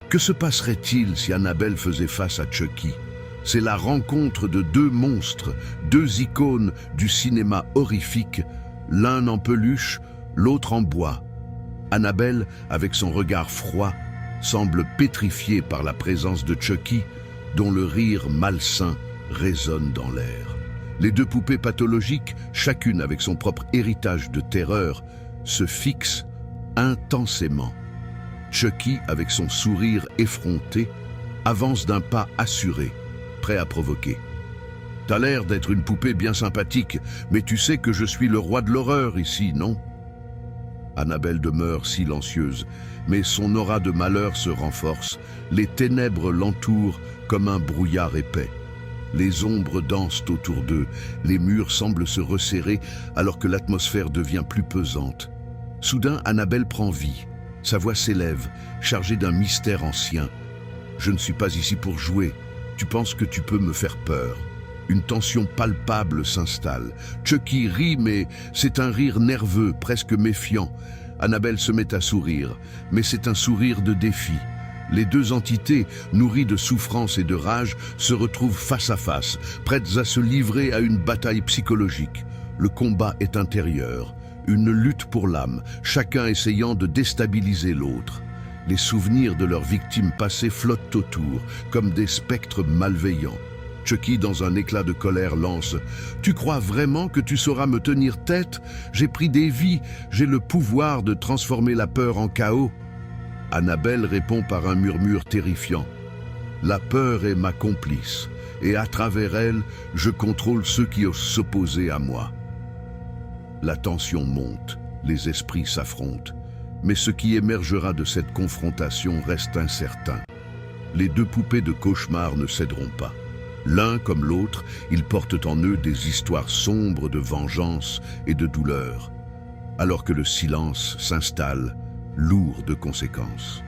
Que se passerait-il si Annabelle faisait face à Chucky? C'est la rencontre de deux monstres, deux icônes du cinéma horrifique, l'un en peluche, l'autre en bois. Annabelle, avec son regard froid, semble pétrifiée par la présence de Chucky, dont le rire malsain résonne dans l'air. Les deux poupées pathologiques, chacune avec son propre héritage de terreur, se fixent intensément. Chucky, avec son sourire effronté, avance d'un pas assuré, prêt à provoquer. « T'as l'air d'être une poupée bien sympathique, mais tu sais que je suis le roi de l'horreur ici, non ?» Annabelle demeure silencieuse, mais son aura de malheur se renforce. Les ténèbres l'entourent comme un brouillard épais. Les ombres dansent autour d'eux, les murs semblent se resserrer alors que l'atmosphère devient plus pesante. Soudain, Annabelle prend vie. Sa voix s'élève, chargée d'un mystère ancien. « Je ne suis pas ici pour jouer. Tu penses que tu peux me faire peur ?» Une tension palpable s'installe. Chucky rit, mais c'est un rire nerveux, presque méfiant. Annabelle se met à sourire, mais c'est un sourire de défi. Les deux entités, nourries de souffrance et de rage, se retrouvent face à face, prêtes à se livrer à une bataille psychologique. Le combat est intérieur, une lutte pour l'âme, chacun essayant de déstabiliser l'autre. Les souvenirs de leurs victimes passées flottent autour, comme des spectres malveillants. Chucky, dans un éclat de colère, lance « Tu crois vraiment que tu sauras me tenir tête? J'ai pris des vies, j'ai le pouvoir de transformer la peur en chaos. » Annabelle répond par un murmure terrifiant. « La peur est ma complice, et à travers elle, je contrôle ceux qui osent s'opposer à moi. » La tension monte, les esprits s'affrontent, mais ce qui émergera de cette confrontation reste incertain. Les deux poupées de cauchemar ne céderont pas. L'un comme l'autre, ils portent en eux des histoires sombres de vengeance et de douleur, alors que le silence s'installe, lourd de conséquences.